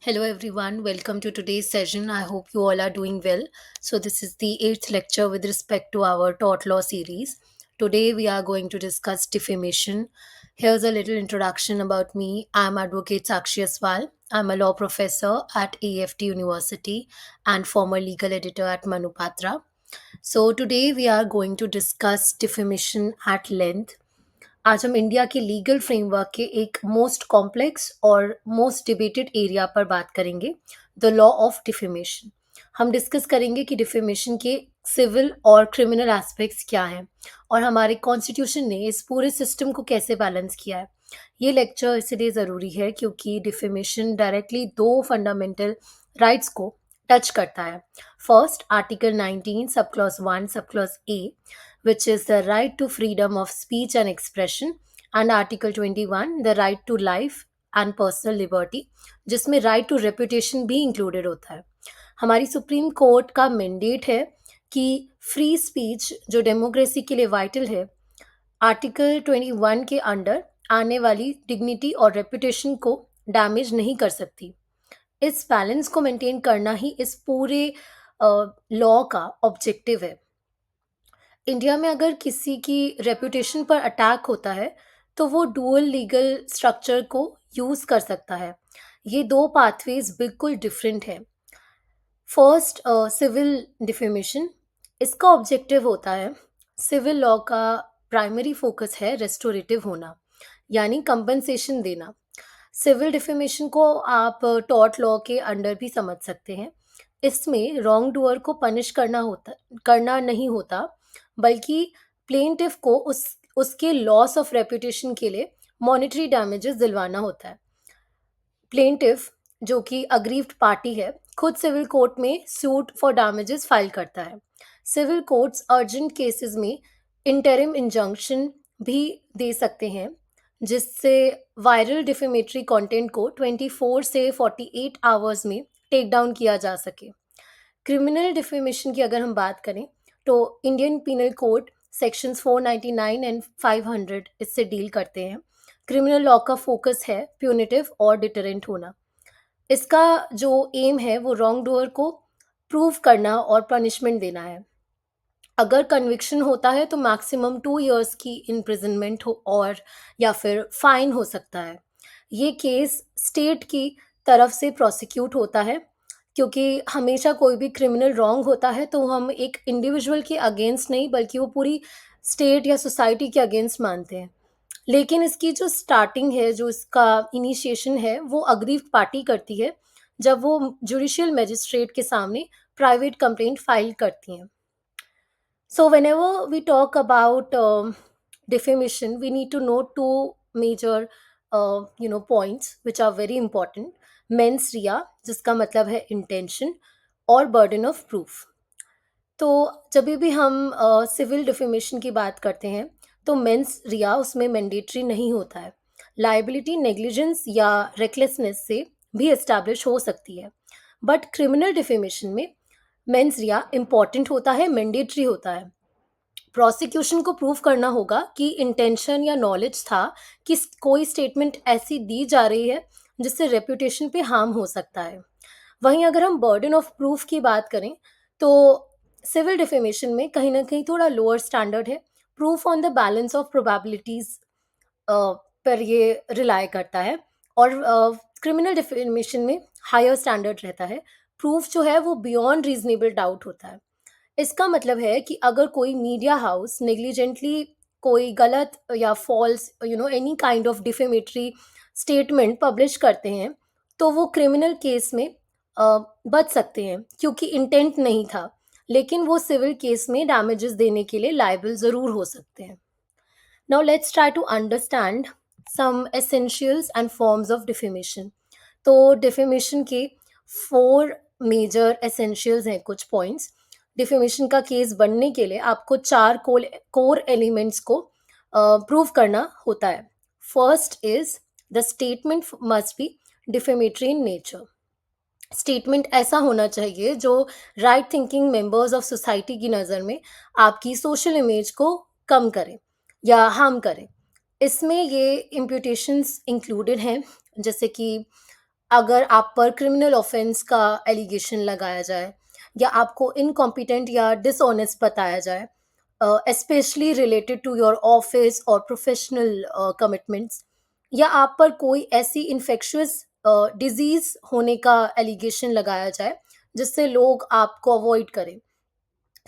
Hello, everyone. Welcome to today's session. I hope you all are doing well. So, this is the eighth lecture with respect to our tort law series. Today, we are going to discuss defamation. Here's a little introduction about me. I'm Advocate Sakshi Aswal. I'm a law professor at AFT University and former legal editor at Manupatra. So, today, we are going to discuss defamation at length. आज हम India के legal framework के एक most complex और most debated area पर बात करेंगे, the law of defamation. हम डिस्कस करेंगे कि डिफेमेशन के सिविल और क्रिमिनल एस्पेक्ट्स क्या हैं और हमारे कॉन्स्टिट्यूशन ने इस पूरे सिस्टम को कैसे बैलेंस किया है। ये लेक्चर इसलिए ज़रूरी है क्योंकि डिफेमेशन डायरेक्टली दो फंडामेंटल राइट्स को टच करता है। First, article 19 sub clause 1 sub clause A, which is the right to freedom of speech and expression, and Article 21, the right to life and personal liberty, जिसमें right to reputation भी included होता है। हमारी supreme court का mandate है कि free speech जो democracy के लिए वाइटल है, आर्टिकल 21 के अंडर आने वाली डिग्निटी और रेपुटेशन को डैमेज नहीं कर सकती। इस बैलेंस को मेंटेन करना ही इस पूरे लॉ का ऑब्जेक्टिव है। इंडिया में अगर किसी की रेपुटेशन पर अटैक होता है तो वो डुअल लीगल स्ट्रक्चर को यूज़ कर सकता है। ये दो पाथवेज बिल्कुल डिफरेंट है। First, civil defamation. इसका ऑब्जेक्टिव होता है, सिविल लॉ का प्राइमरी फोकस है रेस्टोरेटिव होना, यानी कंपनसेशन देना। सिविल डिफेमेशन को आप टॉर्ट लॉ के अंडर भी समझ सकते हैं। इसमें रॉन्ग डूअर को पनिश करना नहीं होता, बल्कि प्लेंटिफ को उसके लॉस ऑफ रेपुटेशन के लिए मॉनेटरी डैमेजेस दिलवाना होता है। प्लेंटिफ, जो कि अग्रीव्ड पार्टी है, खुद सिविल कोर्ट में सूट फॉर डैमेजेस फाइल करता है। सिविल कोर्ट्स अर्जेंट केसेस में इंटरिम इंजंक्शन भी दे सकते हैं, जिससे वायरल डिफेमेटरी कंटेंट को 24 से 48 आवर्स में टेक डाउन किया जा सके। क्रिमिनल डिफेमेशन की अगर हम बात करें तो Indian Penal Code sections 499 and 500 इससे डील करते हैं। क्रिमिनल लॉ का फोकस है प्यूनिटिव और डिटरेंट होना। इसका जो एम है वो रॉन्ग डूअर को प्रूव करना और पनिशमेंट देना है। अगर कन्विक्शन होता है तो मैक्सिमम 2 इयर्स की इम्प्रिजनमेंट हो और या फिर फाइन हो सकता है। ये केस स्टेट की तरफ से प्रोसिक्यूट होता है, क्योंकि हमेशा कोई भी क्रिमिनल रॉन्ग होता है तो हम एक इंडिविजुअल के अगेंस्ट नहीं बल्कि वो पूरी स्टेट या सोसाइटी के अगेंस्ट मानते हैं। लेकिन इसकी जो स्टार्टिंग है, जो इसका इनिशिएशन है, वो अग्रीव्ड पार्टी करती है जब वो जुडिशियल मजिस्ट्रेट के सामने प्राइवेट कंप्लेंट फाइल करती हैं। So, whenever we talk about defamation, we need to note two major, points which are very important. Mens rea, जिसका मतलब है intention, और burden of proof. तो जब भी हम सिविल डिफेमेशन की बात करते हैं तो मेंस रिया उसमें मैंडेटरी नहीं होता है। लाइबिलिटी नेग्लिजेंस या रेकलेसनेस से भी एस्टैब्लिश हो सकती है, बट क्रिमिनल डिफेमेशन में मेंस रिया इम्पॉर्टेंट होता है, मैंडेटरी होता है। प्रोसिक्यूशन को प्रूव करना होगा कि इंटेंशन या नॉलेज था कि कोई स्टेटमेंट ऐसी दी जा रही है जिससे रेपुटेशन पे हार्म हो सकता है। वहीं अगर हम बर्डन ऑफ प्रूफ की बात करें तो सिविल डिफेमेशन में कहीं ना कहीं थोड़ा लोअर स्टैंडर्ड है। Proof on the balance of probabilities पर ये रिलाई करता है, और क्रिमिनल डिफेमेशन में हायर स्टैंडर्ड रहता है। प्रूफ जो है वो बियॉन्ड रीजनेबल डाउट होता है। इसका मतलब है कि अगर कोई मीडिया हाउस नेग्लिजेंटली कोई गलत या false any kind of defamatory statement publish करते हैं तो वो क्रिमिनल केस में बच सकते हैं, क्योंकि इंटेंट नहीं था। लेकिन वो सिविल केस में डैमेजेस देने के लिए लायबल ज़रूर हो सकते हैं। Now let's try to understand some essentials and forms of defamation. तो डिफेमेशन के 4 मेजर एसेंशियल्स हैं, कुछ पॉइंट्स। डिफेमेशन का केस बनने के लिए आपको 4 कोर एलिमेंट्स को प्रूव करना होता है। First is the statement must be defamatory in nature. Statement ऐसा होना चाहिए जो right thinking members of society की नज़र में आपकी सोशल इमेज को कम करे या हार्म करे। इसमें ये इम्प्यूटेशंस इंक्लूडेड हैं, जैसे कि अगर आप पर क्रिमिनल ऑफेंस का एलिगेशन लगाया जाए या आपको इनकॉम्पिटेंट या डिसऑनेस्ट बताया जाए, specially related to your office और प्रोफेशनल कमिटमेंट्स, या आप पर कोई ऐसी इन्फेक्शियस डिजीज होने का एलिगेशन लगाया जाए जिससे लोग आपको अवॉइड करें।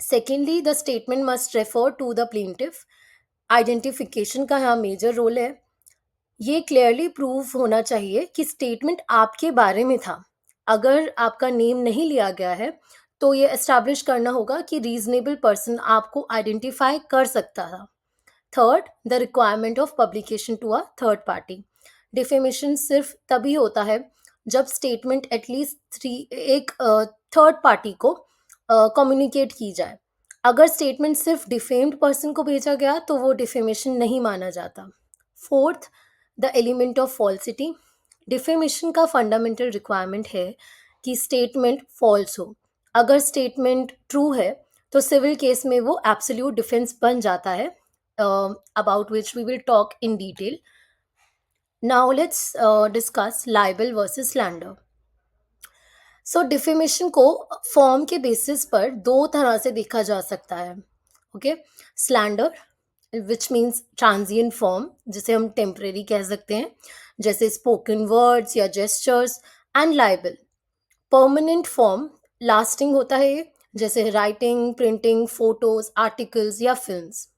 Secondly, the statement must refer to the plaintiff. Identification का यहाँ मेजर रोल है। ये क्लियरली प्रूव होना चाहिए कि स्टेटमेंट आपके बारे में था। अगर आपका नेम नहीं लिया गया है तो ये एस्टैब्लिश करना होगा कि रीजनेबल पर्सन आपको आइडेंटिफाई कर सकता था। Third, the requirement of publication to a third party. Defamation सिर्फ तभी होता है जब स्टेटमेंट एटलीस्ट एक थर्ड पार्टी को कम्युनिकेट की जाए। अगर स्टेटमेंट सिर्फ डिफेम्ड पर्सन को भेजा गया तो वो डिफेमेशन नहीं माना जाता। Fourth, the element of falsity. Defamation का फंडामेंटल रिक्वायरमेंट है कि स्टेटमेंट फॉल्स हो। अगर स्टेटमेंट ट्रू है तो सिविल केस में वो एब्सोल्यूट डिफेंस बन जाता है, about which we will talk in detail. Now let's discuss libel versus slander. So defamation को फॉर्म के बेसिस पर दो तरह से देखा जा सकता है। Okay, slander which means transient form, जिसे हम टेम्परेरी कह सकते हैं, जैसे स्पोकन वर्ड्स या gestures. And liable permanent form, lasting होता है ये, जैसे राइटिंग, प्रिंटिंग, फोटोज, आर्टिकल्स या फिल्म्स।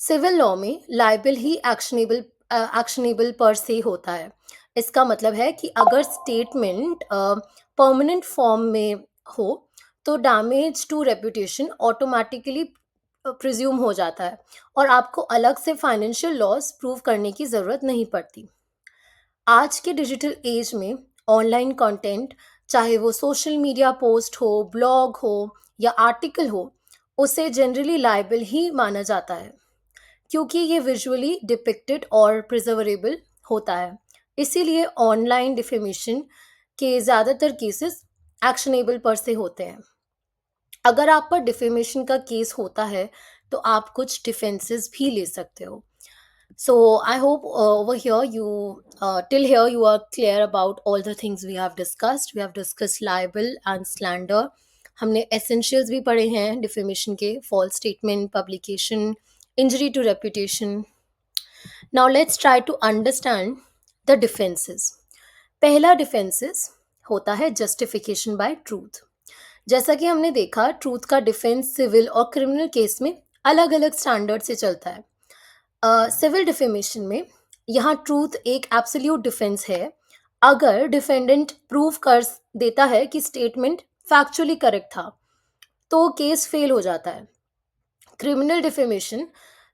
सिविल लॉ में लाइबल ही एक्शनेबल पर से होता है। इसका मतलब है कि अगर स्टेटमेंट परमानेंट फॉर्म में हो तो damage to reputation automatically presume हो जाता है और आपको अलग से फाइनेंशियल लॉस प्रूव करने की ज़रूरत नहीं पड़ती। आज के डिजिटल एज में ऑनलाइन कंटेंट, चाहे वो सोशल मीडिया पोस्ट हो, ब्लॉग हो या आर्टिकल हो, उसे जनरली लाइबल ही माना जाता है क्योंकि ये विजुअली डिपिक्टेड और प्रिजर्वेबल होता है। इसीलिए ऑनलाइन डिफेमेशन के ज़्यादातर केसेस एक्शनेबल पर से होते हैं। अगर आप पर डिफेमेशन का केस होता है तो आप कुछ डिफेंसेस भी ले सकते हो। So I hope over here till here you are clear about all the things we have discussed. We have discussed libel and slander. हमने essentials भी पढ़े हैं defamation के, false statement, publication, injury to reputation. Now let's try to understand the defenses. पहला defenses होता है justification by truth. जैसा कि हमने देखा, ट्रूथ का डिफेंस सिविल और क्रिमिनल केस में अलग अलग स्टैंडर्ड से चलता है। सिविल डिफेमेशन में यहाँ ट्रूथ एक एब्सोल्यूट डिफेंस है अगर डिफेंडेंट प्रूव कर देता है कि स्टेटमेंट फैक्चुअली करेक्ट था, तो केस फेल हो जाता है। क्रिमिनल डिफेमेशन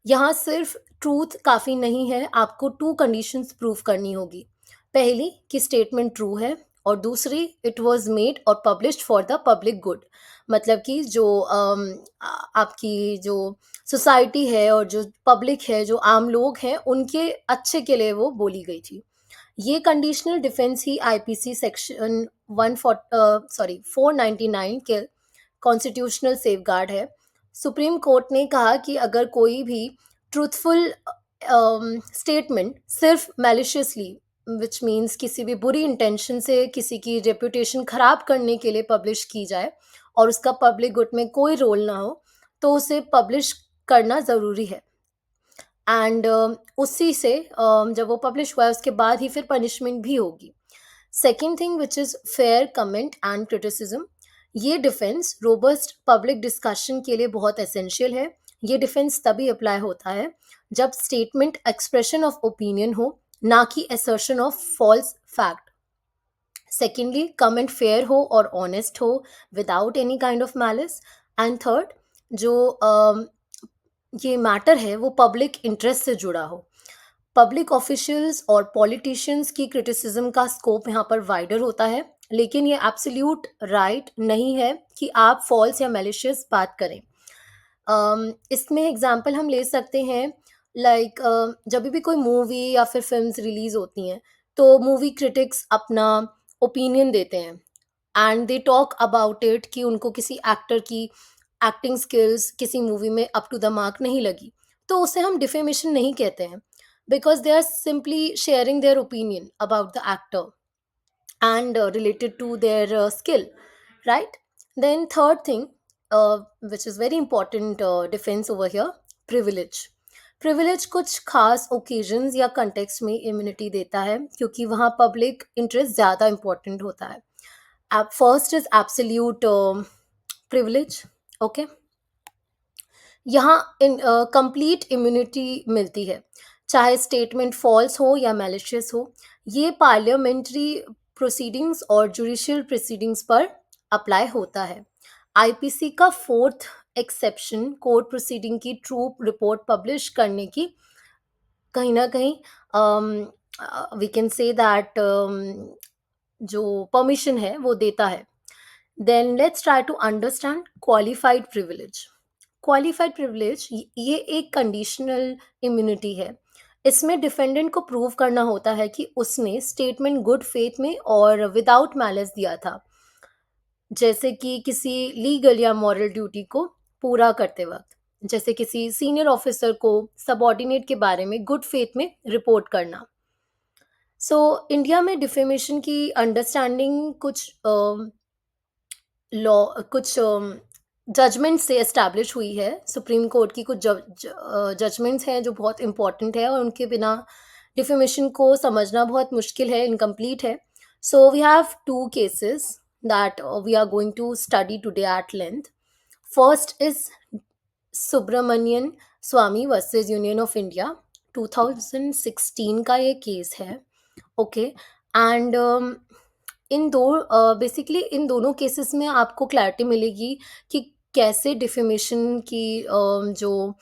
यहाँ सिर्फ ट्रूथ काफ़ी नहीं है, आपको टू कंडीशंस प्रूव करनी होगी। पहली कि स्टेटमेंट ट्रू है और दूसरी इट वाज मेड और published for the public good. मतलब कि जो आपकी जो सोसाइटी है और जो पब्लिक है, जो आम लोग हैं, उनके अच्छे के लिए वो बोली गई थी। ये कंडीशनल डिफेंस ही आईपीसी सेक्शन 499 के कॉन्स्टिट्यूशनल सेफगार्ड है। सुप्रीम कोर्ट ने कहा कि अगर कोई भी ट्रूथफुल स्टेटमेंट सिर्फ मैलिशियसली, विच मीन्स किसी भी बुरी इंटेंशन से किसी की रेपुटेशन खराब करने के लिए पब्लिश की जाए और उसका पब्लिक गुड में कोई रोल ना हो, तो उसे पब्लिश करना ज़रूरी है। एंड उसी से जब वो पब्लिश हुआ है उसके बाद ही फिर पनिशमेंट भी होगी। Second thing which is fair comment and criticism. ये डिफेंस रोबस्ट पब्लिक डिस्कशन के लिए बहुत एसेंशियल है। ये डिफेंस तभी अप्लाई होता है जब स्टेटमेंट एक्सप्रेशन ऑफ ओपिनियन हो, ना कि assertion of false fact. Secondly, comment fair हो और ऑनेस्ट हो without any kind of malice. And third, जो ये मैटर है वो पब्लिक इंटरेस्ट से जुड़ा हो। पब्लिक ऑफिशियल्स और पॉलिटिशियंस की क्रिटिसिज्म का स्कोप यहाँ पर वाइडर होता है, लेकिन ये एब्सोल्यूट राइट नहीं है कि आप फॉल्स या मैलिशियस बात करें। इसमें एग्जांपल हम ले सकते हैं, लाइक जब भी कोई मूवी या फिर फिल्म्स रिलीज होती हैं तो मूवी क्रिटिक्स अपना ओपिनियन देते हैं and they talk about it कि उनको किसी एक्टर की एक्टिंग स्किल्स किसी मूवी में अप टू द मार्क नहीं लगी, तो उसे हम डिफेमेशन नहीं कहते हैं, because they are simply sharing their opinion about the actor. and related to their skill, right? Then third thing, which is very important defense over here, privilege. Privilege कुछ खास ओकेजन्स या कंटेक्स्ट में immunity देता है क्योंकि वहाँ public interest ज़्यादा important होता है. First is absolute privilege. Okay, यहाँ कंप्लीट इम्यूनिटी मिलती है, चाहे स्टेटमेंट फॉल्स हो या मैलिशियस हो. ये पार्लियामेंट्री प्रोसीडिंग्स और जुडिशियल प्रोसीडिंग्स पर अप्लाई होता है. आईपीसी का फोर्थ एक्सेप्शन कोर्ट प्रोसीडिंग की ट्रू रिपोर्ट पब्लिश करने की कहीं ना कहीं वी कैन से दैट जो परमिशन है वो देता है. Then let's try to understand qualified privilege. Qualified privilege ये एक कंडीशनल इम्यूनिटी है. इसमें डिफेंडेंट को प्रूव करना होता है कि उसने स्टेटमेंट गुड फेथ में और विदाउट मैलिस दिया था, जैसे कि किसी लीगल या मॉरल ड्यूटी को पूरा करते वक्त, जैसे किसी सीनियर ऑफिसर को सबऑर्डिनेट के बारे में गुड फेथ में रिपोर्ट करना. सो इंडिया में डिफेमेशन की अंडरस्टैंडिंग लॉ कुछ जजमेंट से एस्टैब्लिश हुई है. सुप्रीम कोर्ट की कुछ जजमेंट्स हैं जो बहुत इंपॉर्टेंट है और उनके बिना डिफेमेशन को समझना बहुत मुश्किल है, इनकम्प्लीट है. So we have two cases that we are going to study today at length. First is Subramanian Swamy versus Union of India. 2016 का ये केस है. ओके, एंड इन दो बेसिकली इन दोनों केसेस में आपको क्लैरिटी मिलेगी कि कैसे डिफेमेशन की जो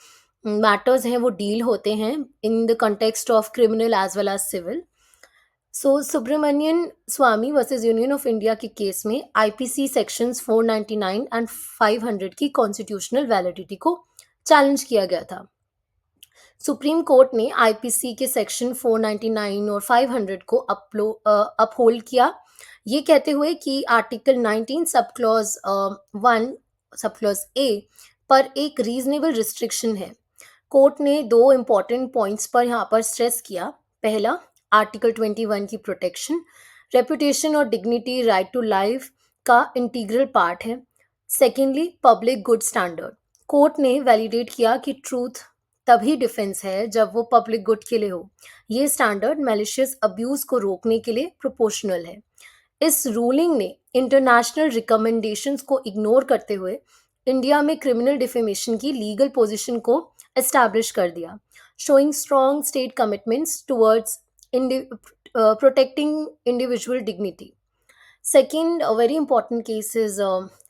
मैटर्स हैं वो डील होते हैं in the context of criminal as well as civil. So Subramanian Swamy versus Union of India के केस में आईपीसी सेक्शंस 499 एंड 500 की कॉन्स्टिट्यूशनल वैलिडिटी को चैलेंज किया गया था. सुप्रीम कोर्ट ने आईपीसी के सेक्शन 499 और 500 को अपहोल्ड किया, ये कहते हुए कि article 19 sub clause 1 sub clause A पर एक रीजनेबल रिस्ट्रिक्शन है. कोर्ट ने दो इम्पॉर्टेंट पॉइंट्स पर यहाँ पर स्ट्रेस किया. पहला, आर्टिकल 21 की प्रोटेक्शन, रेपुटेशन और डिग्निटी राइट टू लाइफ का इंटीग्रल पार्ट है. Secondly, public good standard. Court ने वैलिडेट किया कि ट्रूथ तभी डिफेंस है जब वो पब्लिक गुड के लिए हो. ये स्टैंडर्ड मैलिशियस अब्यूज को रोकने के लिए प्रोपोर्शनल है. इस रूलिंग ने इंटरनेशनल रिकमेंडेशंस को इग्नोर करते हुए इंडिया में क्रिमिनल डिफेमेशन की लीगल पोजीशन को एस्टैब्लिश कर दिया, showing strong state commitments towards protecting individual dignity. Second, a very important case is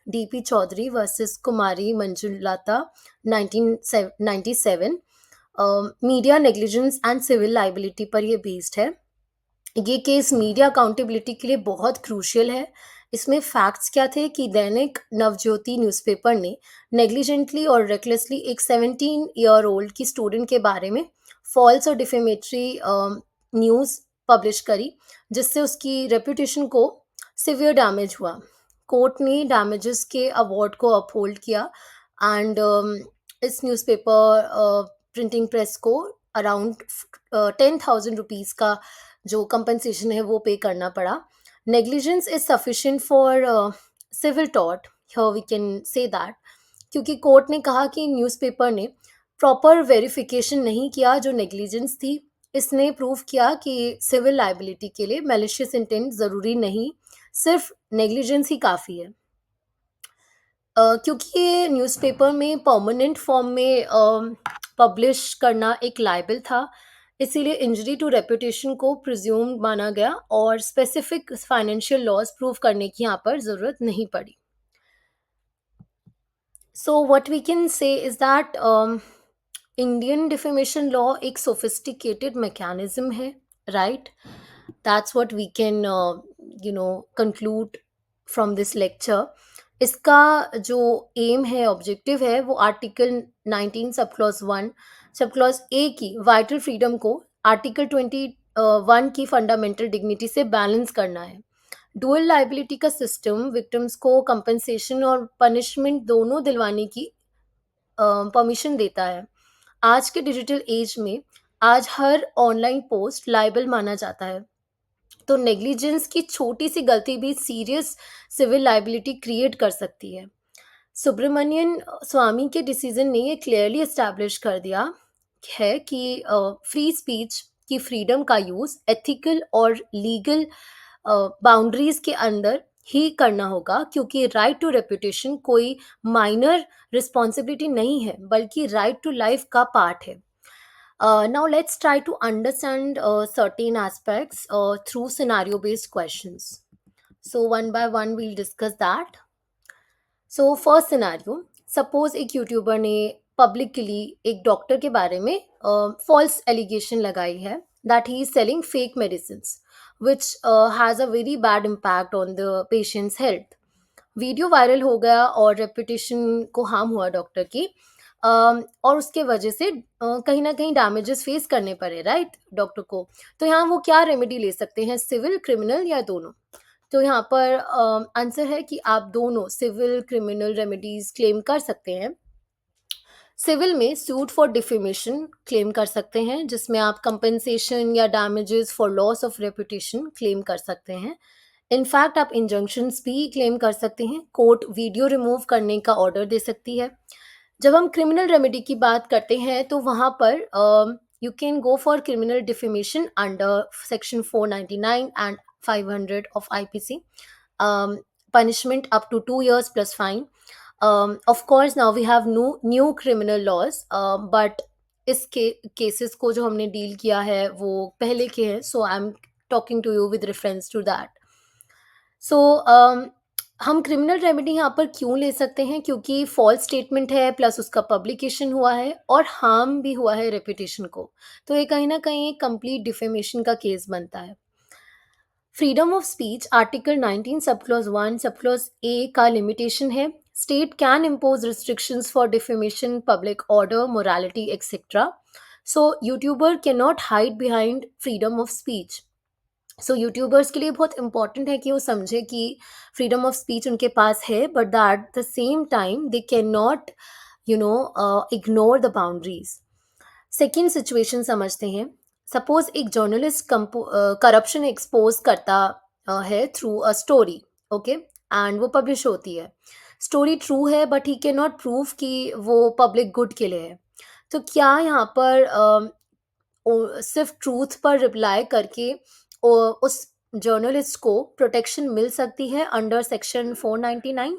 D.P. Chaudhary versus Kumari Manjulata, 1997. Media negligence and civil liability पर ये based है. ये case media accountability के लिए बहुत क्रूशियल है. इसमें फैक्ट्स क्या थे कि दैनिक नवज्योति न्यूज़पेपर ने नेग्लिजेंटली और रेकलेसली एक 17 ईयर ओल्ड की स्टूडेंट के बारे में फॉल्स और डिफेमेटरी न्यूज़ पब्लिश करी, जिससे उसकी रेपुटेशन को सिवियर डैमेज हुआ. कोर्ट ने डैमेजेस के अवार्ड को अपहोल्ड किया एंड इस न्यूज़पेपर प्रिंटिंग प्रेस को अराउंड 10,000 रुपीज़ का जो कंपनसेशन है वो पे करना पड़ा. Negligence is sufficient for civil tort, here we can say that, क्योंकि कोर्ट ने कहा कि न्यूज़पेपर ने प्रॉपर वेरिफिकेशन नहीं किया जो नेग्लिजेंस थी. इसने प्रूव किया कि सिविल लाइबिलिटी के लिए मैलिशियस इंटेंट ज़रूरी नहीं, सिर्फ नेग्लिजेंस ही काफ़ी है. क्योंकि ये न्यूज़पेपर में परमानेंट फॉर्म में पब्लिश करना एक लाइबल था, इसीलिए इंजरी टू रेपुटेशन को प्रिज्यूम माना गया और स्पेसिफिक फाइनेंशियल लॉस प्रूव करने की यहाँ पर ज़रूरत नहीं पड़ी. So what we can say is that Indian defamation law एक सोफिस्टिकेटेड मैकेनिज्म है, right? That's what we can conclude from this lecture. इसका जो एम है, ऑब्जेक्टिव है, वो article 19 sub clause 1 sub clause A की वाइटल फ्रीडम को article 21 की फंडामेंटल डिग्निटी से बैलेंस करना है. डुअल लाइबिलिटी का सिस्टम विक्टिम्स को कंपनसेशन और पनिशमेंट दोनों दिलवाने की परमिशन देता है. आज के डिजिटल एज में आज हर ऑनलाइन पोस्ट लाइबल माना जाता है. तो नेग्लिजेंस की छोटी सी गलती भी सीरियस सिविल लाइबिलिटी क्रिएट कर सकती है। सुब्रमण्यन स्वामी के डिसीजन ने ये क्लियरली एस्टैब्लिश कर दिया है कि फ्री स्पीच की फ्रीडम का यूज एथिकल और लीगल बाउंड्रीज के अंदर ही करना होगा, क्योंकि राइट टू रेपुटेशन कोई माइनर रिस्पॉन्सिबिलिटी नहीं है बल्कि राइट टू लाइफ का पार्ट है. Now let's try to understand certain aspects through scenario based questions. So one by one we'll discuss that. So first scenario, suppose एक YouTuber ने publicly एक doctor के बारे में फॉल्स एलिगेशन लगाई है that he is selling fake medicine which has a very bad impact on the patients health. Video viral हो गया और रेपुटेशन को हार्म हुआ डॉक्टर की. और उसके वजह से कहीं ना कहीं डैमेजेस फेस करने पड़े राइट डॉक्टर को. तो यहाँ वो क्या रेमेडी ले सकते हैं, सिविल, क्रिमिनल या दोनों? तो यहाँ पर आंसर है कि आप दोनों सिविल क्रिमिनल रेमेडीज क्लेम कर सकते हैं. सिविल में सूट फॉर डिफेमेशन क्लेम कर सकते हैं, जिसमें आप कंपनसेशन या damages for loss of reputation claim कर सकते हैं. इनफैक्ट आप इंजंक्शंस भी क्लेम कर सकते हैं. कोर्ट वीडियो रिमूव करने का ऑर्डर दे सकती है. जब हम क्रिमिनल रेमेडी की बात करते हैं तो वहाँ पर you can go for criminal defamation under section 499 and 500 of IPC. Punishment up to 2 years plus fine. Of course, now we have new criminal laws, but इस केसेस को जो हमने डील किया है वो पहले के हैं, so I am talking to you with reference to that. So हम क्रिमिनल रेमेडी यहाँ पर क्यों ले सकते हैं, क्योंकि फॉल्स स्टेटमेंट है प्लस उसका पब्लिकेशन हुआ है और हार्म भी हुआ है रेपुटेशन को. तो ये कहीं ना कहीं कंप्लीट डिफेमेशन का केस बनता है. Freedom of speech article 19 sub clause 1 sub clause A का लिमिटेशन है. State can impose restrictions for defamation, public order, morality etcetera. So YouTuber can not hide behind freedom of speech. So YouTubers के लिए बहुत important है कि वो समझे कि फ्रीडम ऑफ स्पीच उनके पास है, but that the same time they can not ignore the boundaries. Second situation समझते हैं. सपोज एक जर्नलिस्ट करप्शन एक्सपोज करता है through a story, okay, and वो पब्लिश होती है. स्टोरी ट्रू है but he can not prove कि वो पब्लिक गुड के लिए है. तो क्या यहाँ पर सिर्फ ट्रूथ पर रिप्लाई करके उस जर्नलिस्ट को प्रोटेक्शन मिल सकती है अंडर सेक्शन 499?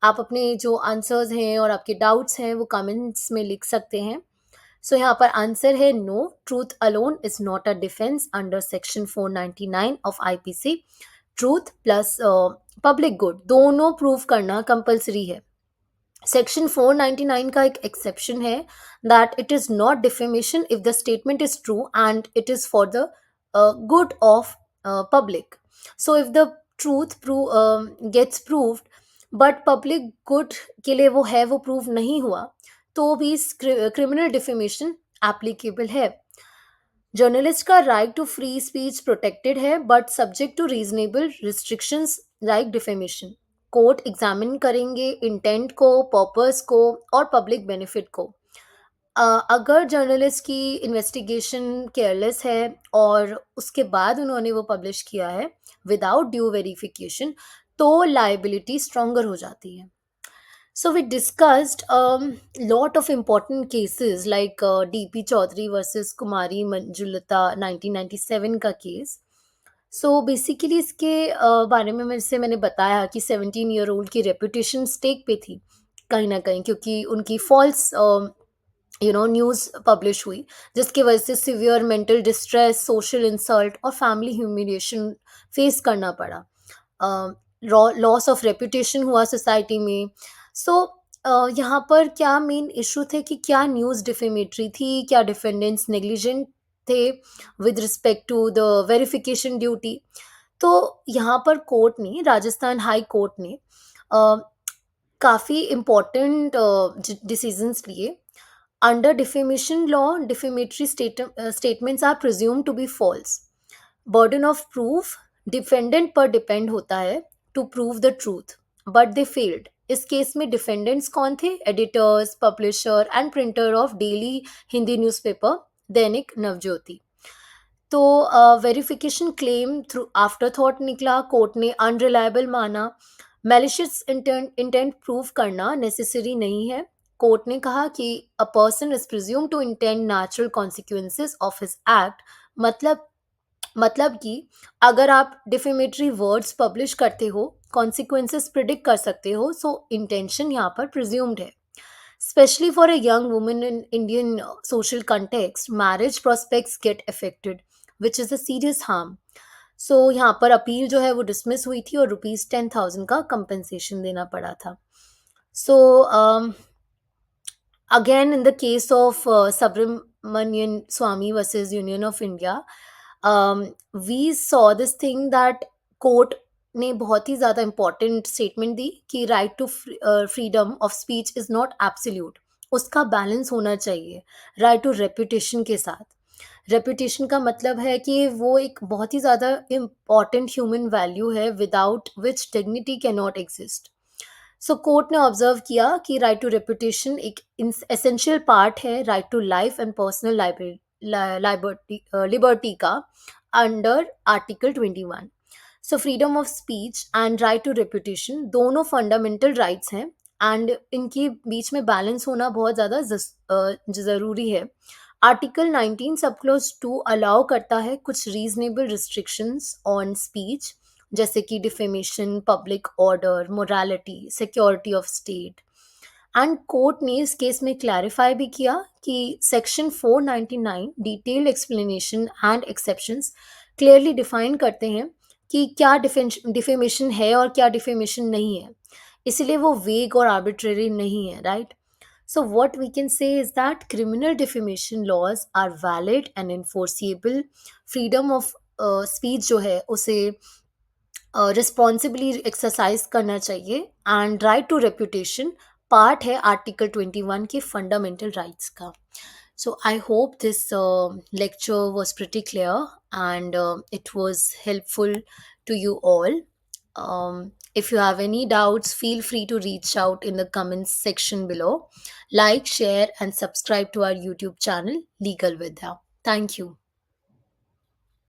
आप अपने जो आंसर्स हैं और आपके डाउट्स हैं वो कमेंट्स में लिख सकते हैं. सो यहाँ पर आंसर है no, truth alone is not a defence under section 499 of IPC. Truth plus public good दोनों प्रूव करना कंपलसरी है. सेक्शन 499 का एक एक्सेप्शन है that it is not defamation if the statement is true and it is for the good of public. So if the truth gets proved but public good के लिए वो है वो प्रूव नहीं हुआ, तो भी क्रिमिनल डिफेमेशन एप्लीकेबल है. जर्नलिस्ट का right to free speech protected है but subject to reasonable restrictions like defamation. Court examine करेंगे इंटेंट को, पर्पस को और पब्लिक बेनिफिट को. अगर जर्नलिस्ट की इन्वेस्टिगेशन केयरलेस है और उसके बाद उन्होंने वो पब्लिश किया है विदाउट ड्यू वेरिफिकेशन, तो लाइबिलिटी स्ट्रॉन्गर हो जाती है. So we discussed lot of important cases like DP Chaudhary versus Kumari Manjulata 1997 का केस. सो बेसिकली इसके बारे में मैंने बताया कि 17-year-old की रेपुटेशन स्टेक पे थी कहीं ना कहीं, क्योंकि उनकी फॉल्स न्यूज़ पब्लिश हुई जिसकी वजह से severe mental distress, social insult और फैमिली ह्यूमिलिएशन फेस करना पड़ा. लॉस ऑफ रेपुटेशन हुआ सोसाइटी में. सो यहाँ पर क्या मेन इशू थे कि क्या न्यूज़ डिफेमेटरी थी, क्या डिफेंडेंट्स नेग्लिजेंट थे with respect to the verification duty. तो यहाँ पर कोर्ट ने, राजस्थान हाई कोर्ट ने काफ़ी इम्पोर्टेंट डिसीजंस लिए. Under defamation law, defamatory statements are presume to be false. Burden of proof defendant पर डिपेंड होता है to prove the truth, but they failed. इस केस में डिफेंडेंट्स कौन थे? Editors, publisher and printer of daily Hindi newspaper Dainik Navjyoti. तो verification claim through आफ्टरथॉट निकला, court ने अनरिलायबल माना। मैलिशियस इंटेंट प्रूव करना नेसेसरी नहीं है। कोर्ट ने कहा कि a person is presume to intend natural consequences of his act. मतलब कि अगर आप डिफेमेटरी वर्ड्स पब्लिश करते हो, कॉन्सिक्वेंसेस प्रिडिक्ट कर सकते हो, सो इंटेंशन यहाँ पर प्रिज्यूम्ड है। Especially for a young woman in Indian social context, marriage prospects get affected, which is a serious harm. So यहाँ पर अपील जो है वो डिसमिस हुई थी और ₹10,000 का कंपनसेशन देना पड़ा था. So again, in the case of Subramanian Swamy versus Union of India, we saw this thing that court ने बहुत ही ज़्यादा इम्पॉर्टेंट स्टेटमेंट दी कि right to freedom of speech is not absolute, उसका बैलेंस होना चाहिए राइट टू रेपुटेशन के साथ। रेपुटेशन का मतलब है कि वो एक बहुत ही ज़्यादा इम्पॉर्टेंट ह्यूमन वैल्यू है without which dignity can not exist. So court ने ऑब्जर्व किया कि राइट टू रेपुटेशन एक एसेंशियल पार्ट है right to life and personal liberty का under article 21। So freedom of speech and right to reputation दोनों fundamental rights हैं and इनके बीच में बैलेंस होना बहुत ज़्यादा ज़रूरी है। आर्टिकल 19 सब क्लोज 2 अलाउ करता है कुछ रीजनेबल रिस्ट्रिक्शंस ऑन स्पीच, जैसे कि defamation, public order, morality, security of state. And court ने इस केस में क्लैरिफाई भी किया कि section 499 detailed explanation and exceptions clearly define करते हैं कि क्या डिफेमेशन है और क्या डिफेमेशन नहीं है, इसलिए वो वेग और आर्बिट्रेरी नहीं है, right. So what we can say is that criminal defamation laws are valid and enforceable. Freedom of speech जो है उसे रिस्पॉन्सिबली एक्सरसाइज करना चाहिए and right to reputation part है आर्टिकल 21 के फंडामेंटल राइट्स का। So I hope this lecture was pretty clear and it was helpful to you all. If you have any doubts, feel free to reach out in the comments section below. Like, share, and subscribe to our YouTube channel, Legal Vidya. Thank you.